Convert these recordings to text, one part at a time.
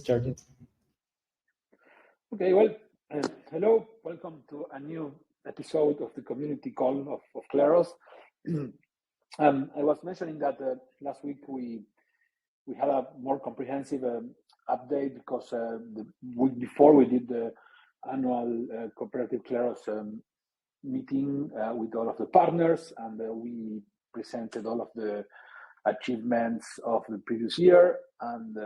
started. Okay, well, hello, welcome to a new episode of the community call of Kleros. I was mentioning that last week we had a more comprehensive update because the week before we did the annual cooperative Kleros meeting with all of the partners, and we presented all of the achievements of the previous year, and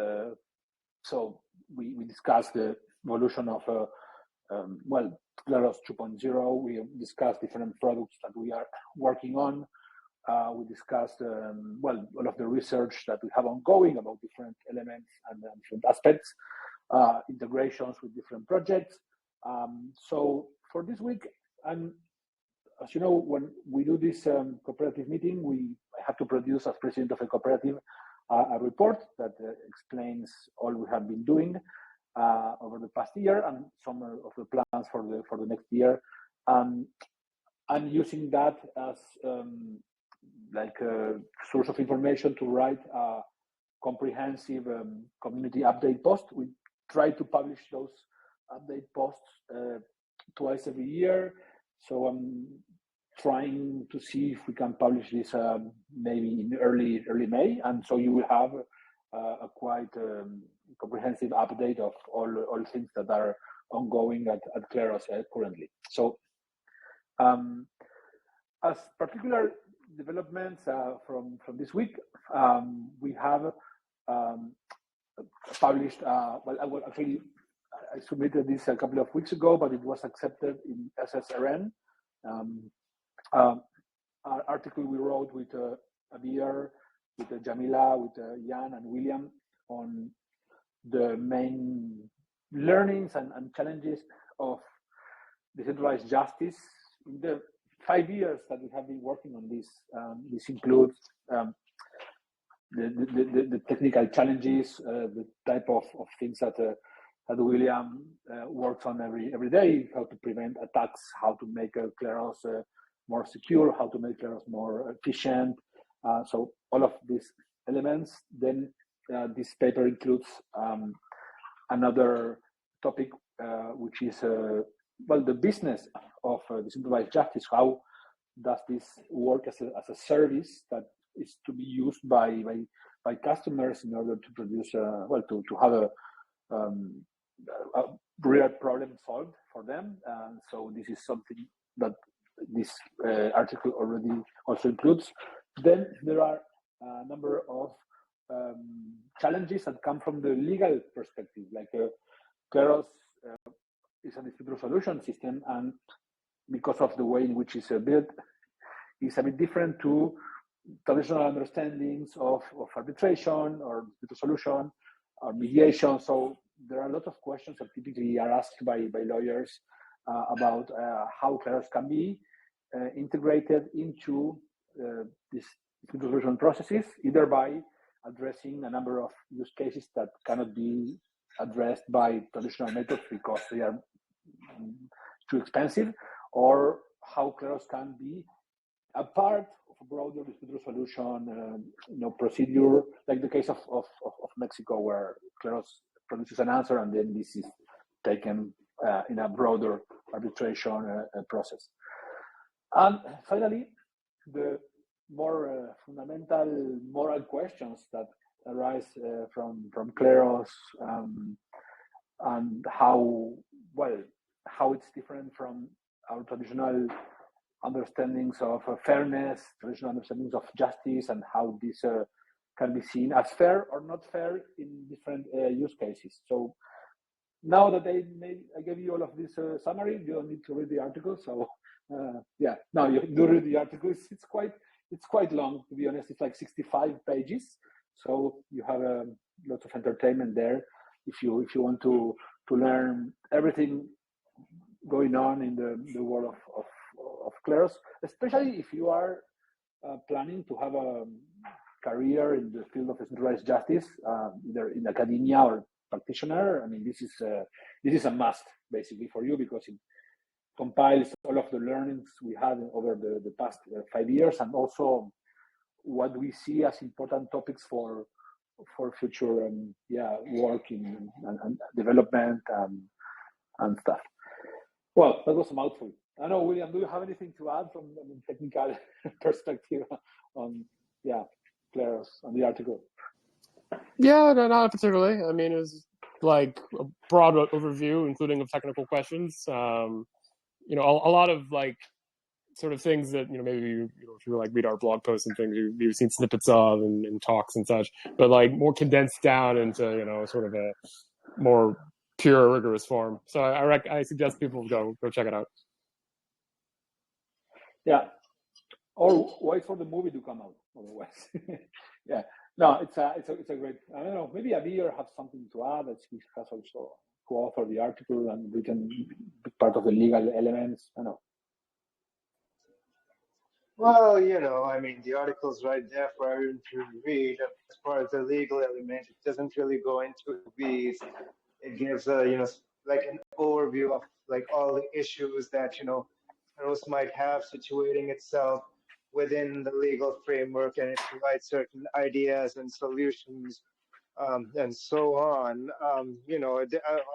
so we discussed the evolution of Kleros 2.0. We discussed different products that we are working on. We discussed all of the research that we have ongoing about different elements and different aspects, integrations with different projects. So for this week, as you know, when we do this cooperative meeting, I have to produce, as president of a cooperative, a report that explains all we have been doing over the past year and some of the plans for the next year. I'm using that as like a source of information to write a comprehensive community update post. We try to publish those update posts twice every year. So I'm trying to see if we can publish this maybe in early May, and so you will have a quite comprehensive update of all things that are ongoing at Kleros currently. So as particular developments from this week, we have published, I submitted this a couple of weeks ago, but it was accepted in SSRN. Article we wrote with Abir, with Jamila, with Jan and William on the main learnings and challenges of decentralized justice in the 5 years that we have been working on this. This includes the technical challenges, the type of things that William works on every day, how to prevent attacks, how to make Kleros more secure, how to make Kleros more efficient. So all of these elements. Then this paper includes another topic, which is the business of decentralized justice. How does this work as a service that is to be used by customers in order to produce to have a real problem solved for them? So this is something that this article already also includes. Then there are a number of challenges that come from the legal perspective, like Kleros is a distributed solution system, and because of the way in which it's built, it's a bit different to traditional understandings of arbitration or dispute solution or mediation. So there are a lot of questions that typically are asked by lawyers about how Kleros can be integrated into these dispute resolution processes, either by addressing a number of use cases that cannot be addressed by traditional methods because they are too expensive, or how Kleros can be a part of a broader dispute resolution procedure, like the case of Mexico, where Kleros produces an answer and then this is taken in a broader arbitration process. And finally, the more fundamental moral questions that arise from Kleros and how it's different from our traditional understandings of fairness, traditional understandings of justice, and how this can be seen as fair or not fair in different use cases. So now that I gave you all of this summary, you don't need to read the article. So now you do read the article. It's quite long, to be honest. It's like 65 pages. So you have lots of entertainment there if you want to learn everything going on in the world of Kleros, especially if you are planning to have a career in the field of decentralized justice, either in academia or practitioner. I mean, this is a must basically for you, because it compiles all of the learnings we had over the past 5 years, and also what we see as important topics for future work and development and stuff. Well, that was a mouthful. I know, William, do you have anything to add from a technical perspective on Kleros and the article? Yeah, no, not particularly. I mean, it was like a broad overview, including of technical questions. You know, a lot of like sort of things that, you know, maybe if you like read our blog posts and things, you've seen snippets of and talks and such, but like more condensed down into, you know, sort of a more pure, rigorous form. So I suggest people go check it out. Yeah, or wait for the movie to come out. Otherwise, yeah. No, it's a great. I don't know. Maybe Abir has something to add. That he has also co-authored the article and written part of the legal elements. I don't know. Well, you know, I mean, the article's right there for everyone to read. As far as the legal element, it doesn't really go into these. It gives a, you know, like an overview of like all the issues that, you know, Kleros might have situating itself within the legal framework, and it provides certain ideas and solutions, and so on. You know,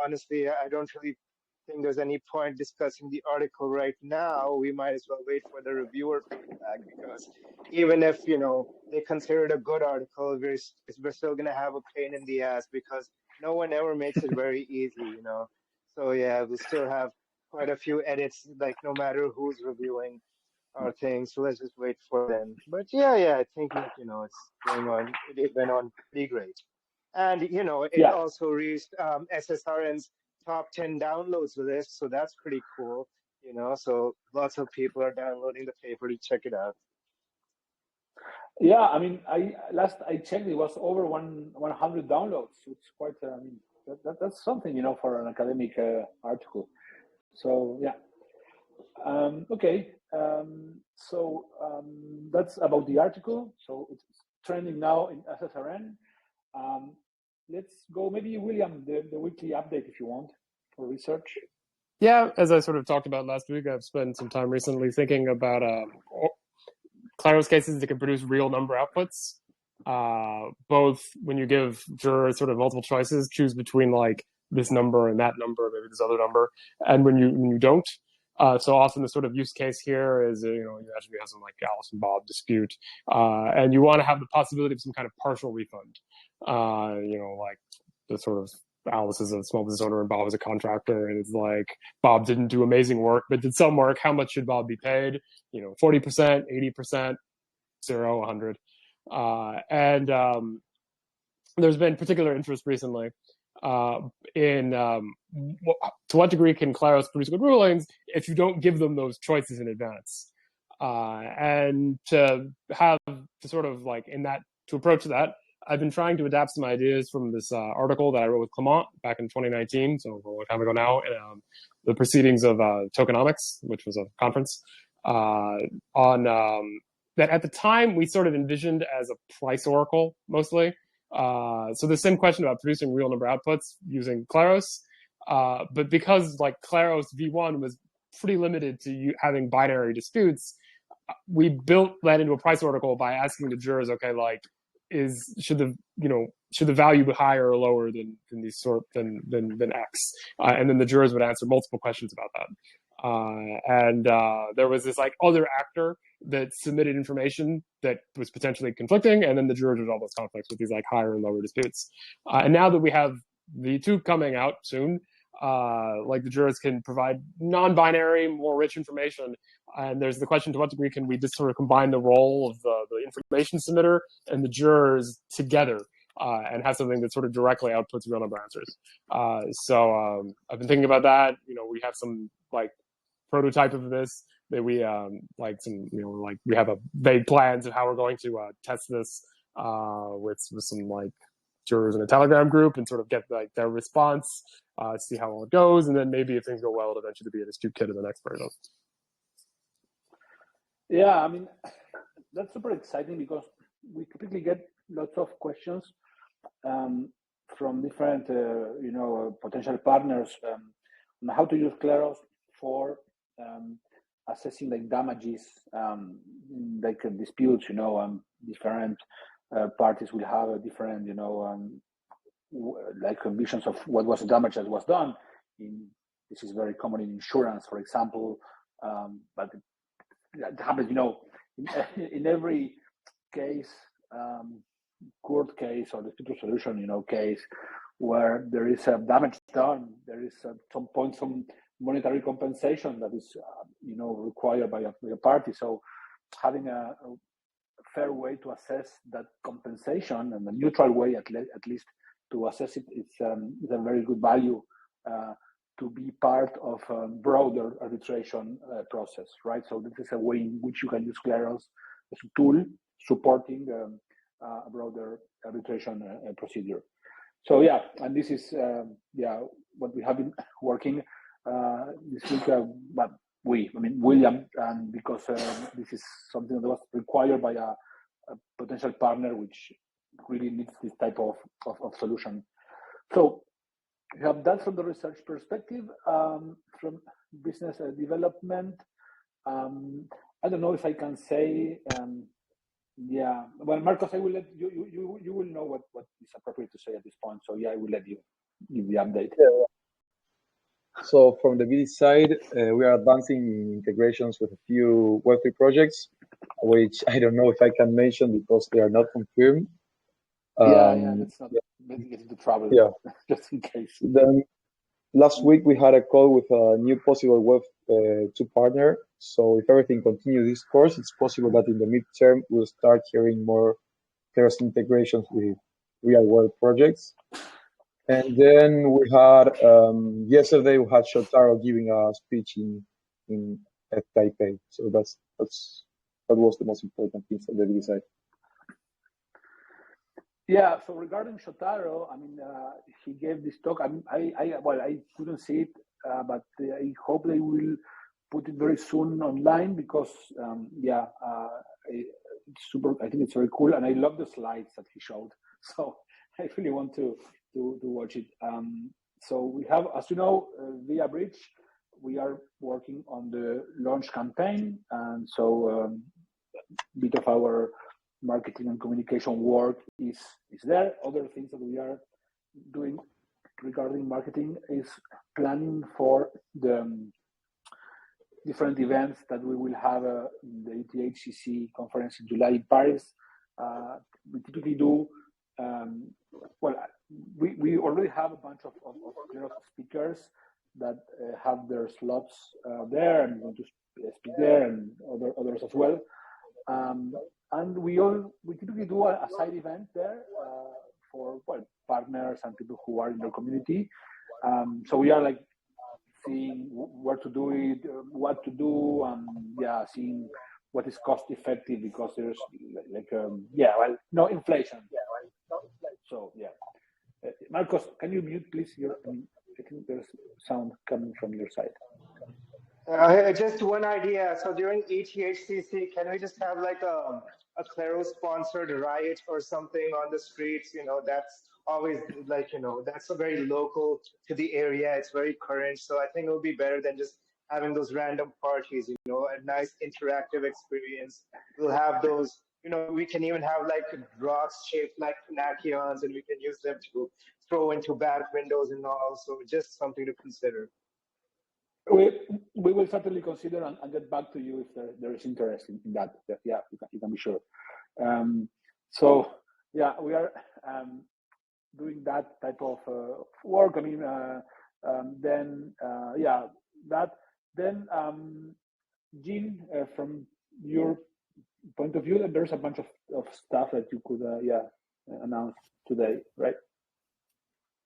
honestly, I don't really think there's any point discussing the article right now. We might as well wait for the reviewer feedback, because even if, you know, they consider it a good article, we're still going to have a pain in the ass, because no one ever makes it very easy, you know. So yeah, we'll still have quite a few edits, like no matter who's reviewing our things. So let's just wait for them. But yeah, I think, you know, it's going on. It went on pretty great. And, you know, it also reached SSRN's top 10 downloads list. So that's pretty cool, you know. So lots of people are downloading the paper to check it out. Yeah, I mean, last I checked, it was over 100 downloads. It's quite. I mean, that's something, you know, for an academic article. So yeah. Okay. So that's about the article. So it's trending now in SSRN. Let's go, maybe William, the weekly update if you want for research. Yeah, as I sort of talked about last week, I've spent some time recently thinking about Kleros cases that can produce real number outputs. Both when you give jurors sort of multiple choices, choose between like this number and that number, maybe this other number, and when you don't. So often the sort of use case here is, you know, you imagine you have some like Alice and Bob dispute, and you want to have the possibility of some kind of partial refund. You know, like the sort of Alice is a small business owner and Bob is a contractor, and it's like Bob didn't do amazing work, but did some work. How much should Bob be paid? You know, 40%, 80%, 0, 100. And there's been particular interest recently in to what degree can Kleros produce good rulings if you don't give them those choices in advance, and to sort of like to approach that, I've been trying to adapt some ideas from this article that I wrote with Clement back in 2019, so a long time ago now, the proceedings of Tokenomics, which was a conference on that at the time we sort of envisioned as a price oracle mostly. So the same question about producing real number outputs using Kleros, but because like Kleros V1 was pretty limited to you having binary disputes, we built that into a price oracle by asking the jurors, okay, like should the value be higher or lower than X, and then the jurors would answer multiple questions about that. And there was this like other actor that submitted information that was potentially conflicting, and then the jurors would all those conflicts with these like higher and lower disputes. And now that we have V2 coming out soon, like the jurors can provide non-binary, more rich information. And there's the question, to what degree can we just sort of combine the role of the information submitter and the jurors together and have something that sort of directly outputs real number answers. So I've been thinking about that. You know, we have some like prototype of this that we like some, you know, like we have a vague plans of how we're going to test this with some like jurors in a Telegram group and sort of get like their response, see how well it goes, and then maybe if things go well, it'll eventually be a dispute kit in the next version. Yeah, I mean, that's super exciting because we typically get lots of questions from different, you know, potential partners on how to use Kleros for assessing like damages, like disputes, you know, different parties will have a different, like visions of what was the damage that was done. This is very common in insurance, for example, but it happens, in every case, court case or dispute resolution, case where there is a damage done, there is at some point some monetary compensation that is, required by a party. So having a fair way to assess that compensation and a neutral way, at least, to assess it, is a very good value to be part of a broader arbitration process, right? So this is a way in which you can use Kleros as a tool supporting a broader arbitration procedure. So yeah, and this is what we have been working this week. But William, and because this is something that was required by a potential partner which really needs this type of solution. So we have that from the research perspective. From business development, I don't know if I can say, well, Marcos, I will let you will know what is appropriate to say at this point. So yeah, I will let you give the update. Yeah. So from the BD side, we are advancing in integrations with a few Web3 projects, which I don't know if I can mention because they are not confirmed. Let's not get into trouble. Yeah, just in case. Then last week we had a call with a new possible Web2 partner. So if everything continues this course, it's possible that in the midterm we'll start hearing more Kleros integrations with real world projects. And then we had yesterday we had Shotaro giving a speech in Taipei. So that was the most important thing from the BD side. Yeah. So regarding Shotaro, he gave this talk. I couldn't see it, but I hope they will put it very soon online because it's super. I think it's very cool, and I love the slides that he showed. So I really want to watch it. So we have, as you know, via Bridge, we are working on the launch campaign, and so a bit of our marketing and communication work is there. Other things that we are doing regarding marketing is planning for the different events that we will have in the ETHCC conference in July in Paris. We typically do, we already have a bunch of speakers that have their slots there and want to speak there, and others as well. And we typically do a side event there for partners and people who are in their community. So we are like seeing where to do it, what to do, and seeing what is cost effective because there's no inflation. So yeah, Marcos, can you mute please? I think there's sound coming from your side. Just one idea. So during ETHCC, can we just have like a Kleros-sponsored riot or something on the streets? That's always that's a very local to the area. It's very current. So I think it would be better than just having those random parties, a nice interactive experience. We'll have those, we can even have like rocks shaped like Panachions, and we can use them to throw into back windows and all. So just something to consider. We will certainly consider and get back to you if there is interest in that. Yeah, you can be sure. So yeah, we are doing that type of work. Then Jean, from your point of view, there's a bunch of stuff that you could announce today, right?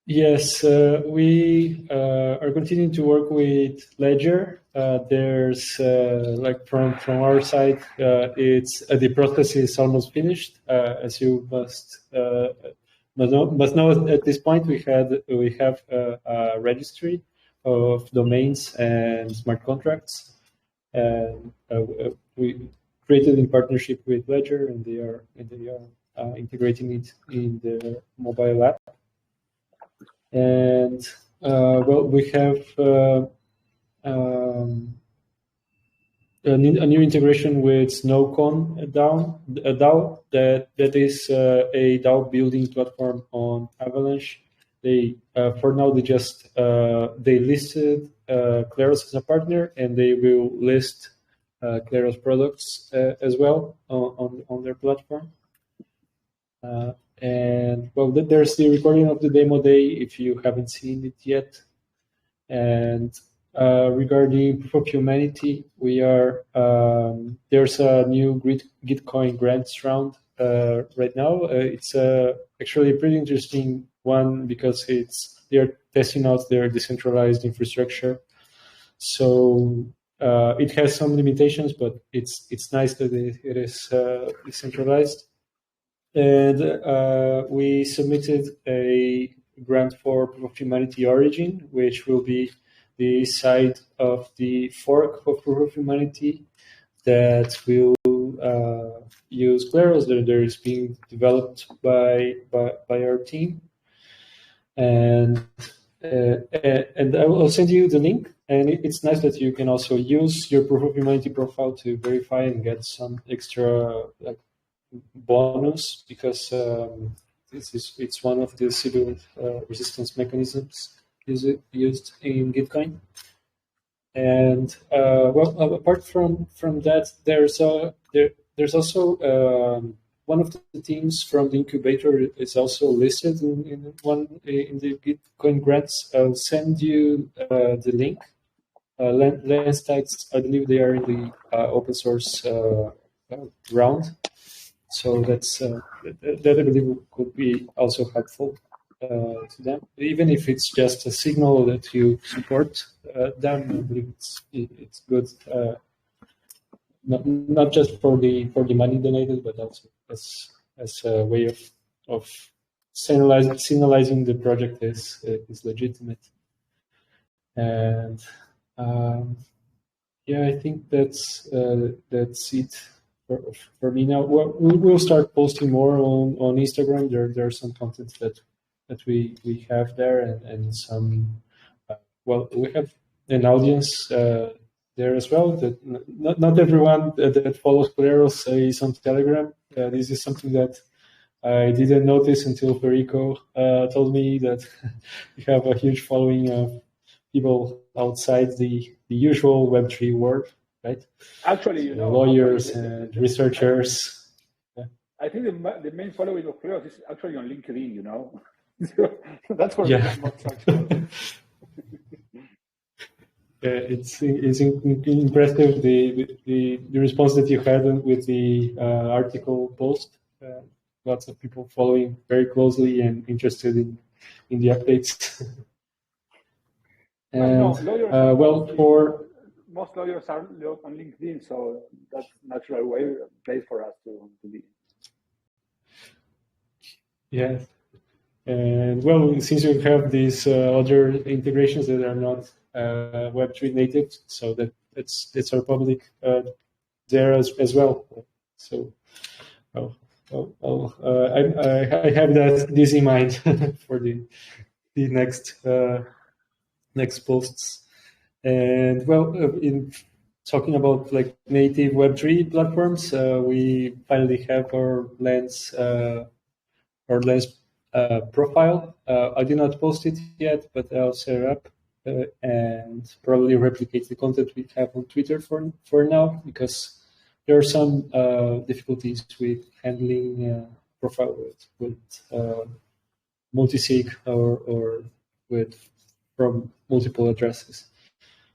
Yes, we are continuing to work with Ledger. There's from our side, the process is almost finished. As you must know, at this point we have a registry of domains and smart contracts, and we created in partnership with Ledger, and they are integrating it in their mobile app. And we have a new integration with Snowcon DAO that is a DAO building platform on Avalanche. They for now they listed Kleros as a partner, and they will list Kleros products as well on their platform. And well, there's the recording of the demo day if you haven't seen it yet. And regarding Proof of Humanity, we are there's a new Gitcoin grants round right now. It's actually a pretty interesting one because they're testing out their decentralized infrastructure. So it has some limitations, but it's nice that it is decentralized. And we submitted a grant for Proof of Humanity Origin, which will be the side of the fork of Proof of Humanity that will use Kleros that is being developed by our team. And I will send you the link. And it's nice that you can also use your Proof of Humanity profile to verify and get some extra bonus, because it's one of the civil resistance mechanisms used in Gitcoin. And well, apart from that, there's also one of the teams from the incubator is also listed in the Gitcoin grants. I'll send you the link. Lens tags, I believe they are in the open source round. So that's that I believe could be also helpful to them, even if it's just a signal that you support them. I believe it's good, not just for the money donated, but also as a way of signalizing the project is legitimate. And yeah, I think that's it. For me now. We'll start posting more on Instagram. There's some content that we have there, and some well, we have an audience there as well. That not everyone that follows Kleros is on Telegram. This is something that I didn't notice until Perico told me that we have a huge following of people outside the usual Web3 world. Right. Actually, lawyers and researchers. Yeah. I think the main following of Kleros is actually on LinkedIn. That's where yeah. more traction. It's impressive the response that you had with the article post. Lots of people following very closely and interested in the updates. And most lawyers are on LinkedIn, so that's a natural place for us to be. Yes, and well, since you have these other integrations that are not Web3 native, so that's our public there as well. So, I have this in mind for the next posts. And well, in talking about like native Web3 platforms, we finally have our Lens profile. I did not post it yet, but I'll set it up and probably replicate the content we have on Twitter for now, because there are some difficulties with handling profile with multi-sig or from multiple addresses.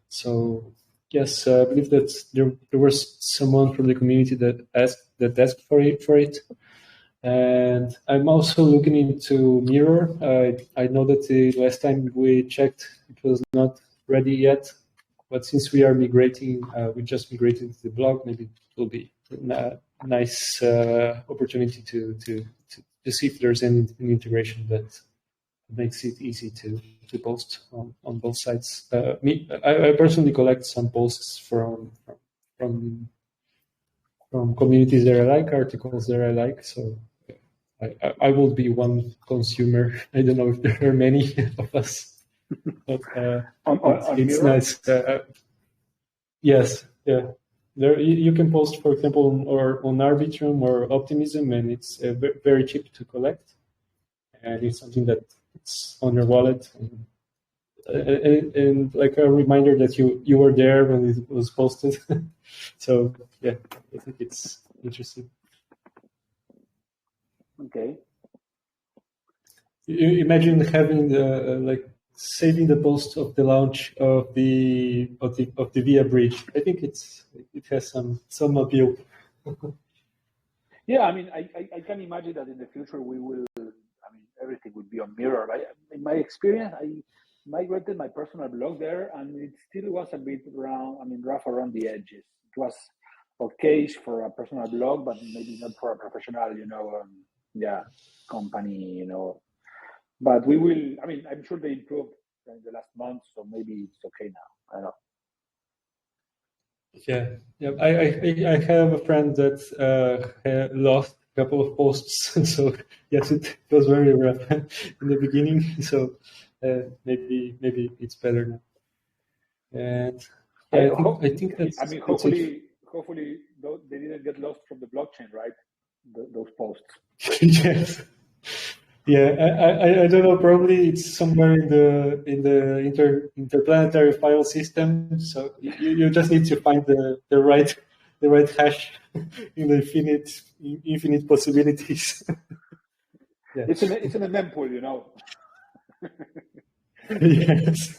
So yes, I believe that there was someone from the community that asked for it, and I'm also looking into Mirror. I know that the last time we checked, it was not ready yet, but since we are migrating, we just migrated to the blog. Maybe it will be a nice opportunity to see if there's any integration that makes it easy to post on both sides. I personally collect some posts from communities that I like, articles that I like. So I will be one consumer. I don't know if there are many of us, but it's nice. Yes, yeah. there you can post, for example, on Arbitrum or Optimism, and it's very cheap to collect, and it's something that it's on your wallet, and like a reminder that you were there when it was posted. So yeah, I think it's interesting. Okay. You imagine having like saving the post of the launch of the VIA bridge. I think it has some appeal. Yeah, I mean, I can imagine that in the future we will. I mean, everything would be on Mirror. In my experience, I migrated my personal blog there, and it still was a bit rough around the edges. It was okay for a personal blog, but maybe not for a professional, company, But we will. I mean, I'm sure they improved in the last month, so maybe it's okay now. I don't know. Yeah. I have a friend that lost a couple of posts, so yes, it was very rough in the beginning. So maybe it's better now. And I think that's. I mean, hopefully they didn't get lost from the blockchain, right? Those posts. Yes. Yeah, I don't know. Probably it's somewhere in the interplanetary file system. So you just need to find the right hash in the infinite possibilities. Yeah. It's in a mempool, Yes.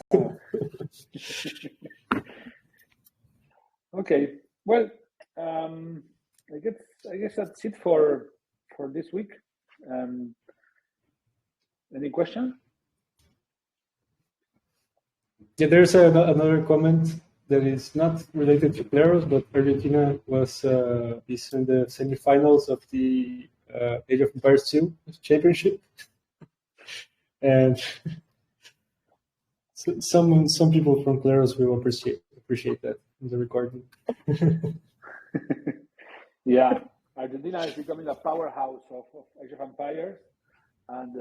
Okay. Well, I guess that's it for this week. Any question? Yeah, there's another comment that is not related to Kleros, but Argentina is in the semifinals of the Age of Empires 2 championship, and some people from Kleros will appreciate that in the recording. Yeah, Argentina is becoming a powerhouse of Age of Empires. And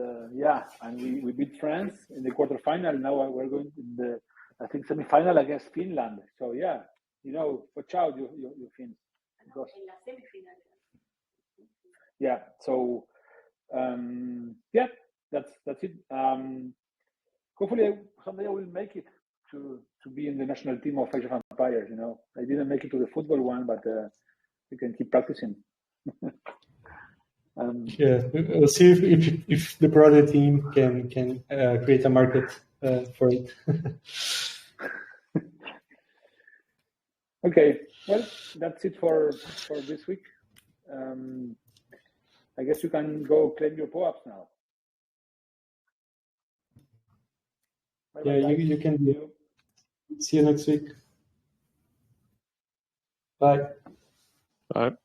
and we beat France in the quarterfinal. Now we're going in the, I think, semifinal against Finland. So yeah, watch out, you Finns. Yeah. So that's it. Hopefully someday I will make it to be in the national team of Age of Empires. I didn't make it to the football one, but we can keep practicing. Yeah, we'll see if the broader team can create a market for it. Okay, well, that's it for this week. I guess you can go claim your POAPs now. Yeah, you can. See you next week. Bye. Bye.